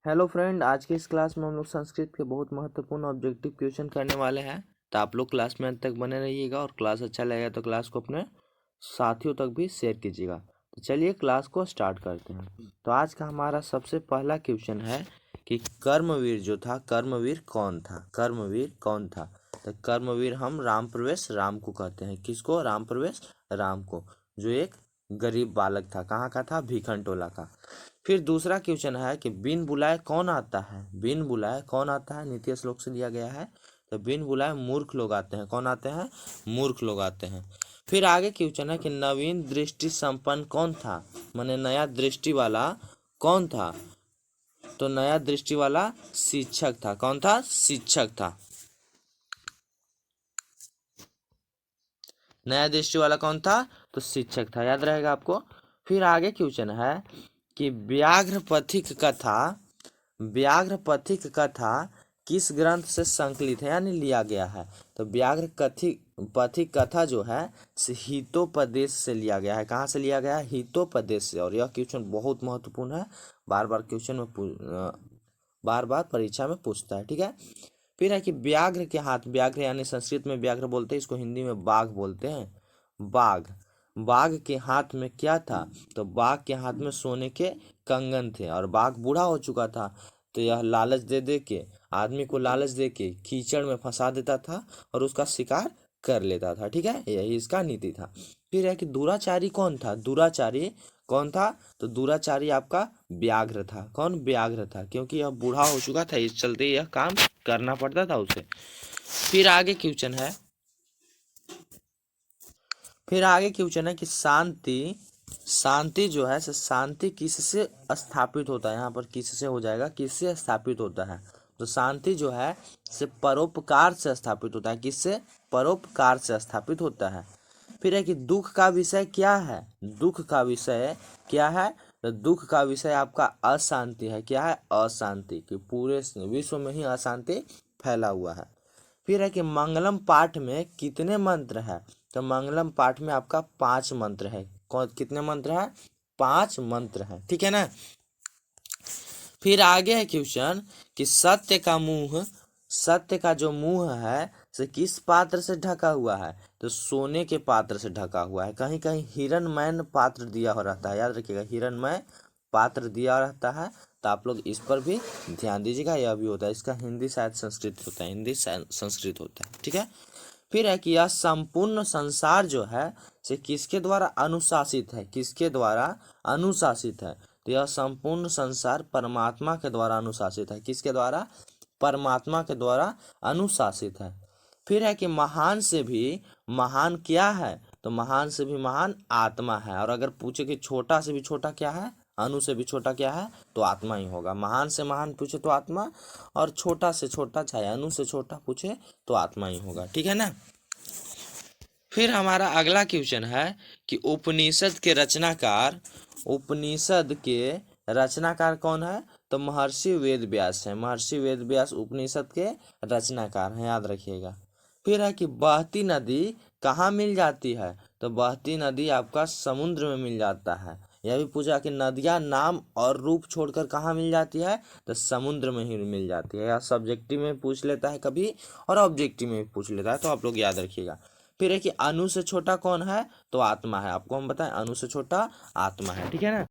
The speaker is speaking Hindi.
हेलो फ्रेंड, आज की इस क्लास में हम लोग संस्कृत के बहुत महत्वपूर्ण ऑब्जेक्टिव क्वेश्चन करने वाले हैं। तो आप लोग क्लास में अंत तक बने रहिएगा और क्लास अच्छा लगेगा तो क्लास को अपने साथियों तक भी शेयर कीजिएगा। तो चलिए क्लास को स्टार्ट करते हैं। तो आज का हमारा सबसे पहला क्वेश्चन है कि कर्मवीर जो था, कर्मवीर कौन था? कर्मवीर कौन था? तो कर्मवीर हम राम प्रवेश राम को कहते हैं। किसको? राम प्रवेश राम को, जो एक गरीब बालक था। कहाँ का था? भीखन टोला का। फिर दूसरा क्वेश्चन है कि बिन बुलाए कौन आता है? बिन बुलाए कौन आता है? नीति श्लोक से लिया गया है। तो बिन बुलाए मूर्ख लोग आते हैं। कौन आते हैं? मूर्ख लोग आते हैं। फिर आगे क्वेश्चन है कि नवीन दृष्टि संपन्न कौन था? माने नया दृष्टि वाला कौन था? तो नया दृष्टि वाला शिक्षक था। कौन था? शिक्षक था। नया दृष्टि वाला कौन था? तो शिक्षक था। याद रहेगा आपको। फिर आगे क्वेश्चन है कि व्याघ्र पथिक कथा किस ग्रंथ से संकलित है यानी लिया गया है? तो व्याघ्र पथिक कथा जो है हितोपदेश से लिया गया है। कहाँ से लिया गया है? हितोपदेश से। और यह क्वेश्चन बहुत महत्वपूर्ण है, बार बार क्वेश्चन में बार बार परीक्षा में पूछता है। ठीक है। फिर है कि व्याघ्र के हाथ, व्याघ्र यानी संस्कृत में व्याघ्र बोलते हैं, इसको हिंदी में बाघ बोलते हैं। बाघ, बाघ के हाथ में क्या था? तो बाघ के हाथ में सोने के कंगन थे और बाघ बूढ़ा हो चुका था। तो यह लालच दे दे के, आदमी को लालच दे के कीचड़ में फंसा देता था और उसका शिकार कर लेता था। ठीक है, यही इसका नीति था। फिर है कि दुराचारी कौन था? दुराचारी कौन था? तो दुराचारी आपका व्याघ्र था। कौन? व्याघ्र था, क्योंकि यह बूढ़ा हो चुका था, इस चलते यह काम करना पड़ता था उसे। फिर आगे क्वेश्चन है कि शांति जो है, शांति किससे स्थापित होता है? यहाँ पर किससे हो जाएगा, किससे स्थापित होता है? तो शांति जो है से परोपकार से स्थापित होता है। किससे? परोपकार से स्थापित होता है। फिर है कि दुख का विषय क्या है? दुख का विषय क्या है? तो दुख का विषय आपका अशांति है। क्या है? अशांति, कि पूरे विश्व में ही अशांति फैला हुआ है। फिर है कि मंगलम पाठ में कितने मंत्र है? तो मंगलम पाठ में आपका 5 मंत्र है। कौन? कितने मंत्र है? 5 मंत्र है। ठीक है ना। फिर आगे है क्वेश्चन कि सत्य का जो मुंह है से किस पात्र से ढका हुआ है? तो सोने के पात्र से ढका हुआ है। कहीं कहीं हिरणमय पात्र दिया हो रहता है, याद रखिएगा, हिरणमय पात्र दिया रहता है। तो आप लोग इस पर भी ध्यान दीजिएगा। यह भी होता है, इसका हिंदी शायद संस्कृत होता है, हिंदी शायद संस्कृत होता है। ठीक है। फिर है कि यह संपूर्ण संसार जो है से किसके द्वारा अनुशासित है? किसके द्वारा अनुशासित है? तो यह संपूर्ण संसार परमात्मा के द्वारा अनुशासित है। किसके द्वारा? परमात्मा के द्वारा अनुशासित है। फिर है कि महान से भी महान क्या है? तो महान से भी महान आत्मा है। और अगर पूछे कि छोटा से भी छोटा क्या है, अणु से भी छोटा क्या है, तो आत्मा ही होगा। महान से महान पूछे तो आत्मा, और छोटा से छोटा चाहे अणु से छोटा पूछे तो आत्मा ही होगा। ठीक है ना। फिर हमारा अगला क्वेश्चन है कि उपनिषद के रचनाकार कौन है? तो महर्षि वेद व्यास है। महर्षि वेद व्यास उपनिषद के रचनाकार हैं, याद रखिएगा। फिर है कि बहती नदी कहाँ मिल जाती है? तो बहती नदी आपका समुद्र में मिल जाता है। यह भी पूछा कि नदियाँ नाम और रूप छोड़कर कहाँ मिल जाती है? तो समुद्र में ही मिल जाती है। या सब्जेक्टिव में पूछ लेता है कभी और ऑब्जेक्टिव में भी पूछ लेता है, तो आप लोग याद रखिएगा। फिर है कि अणु से छोटा कौन है? तो आत्मा है। आपको हम बताएं, अणु से छोटा आत्मा है। ठीक है ना।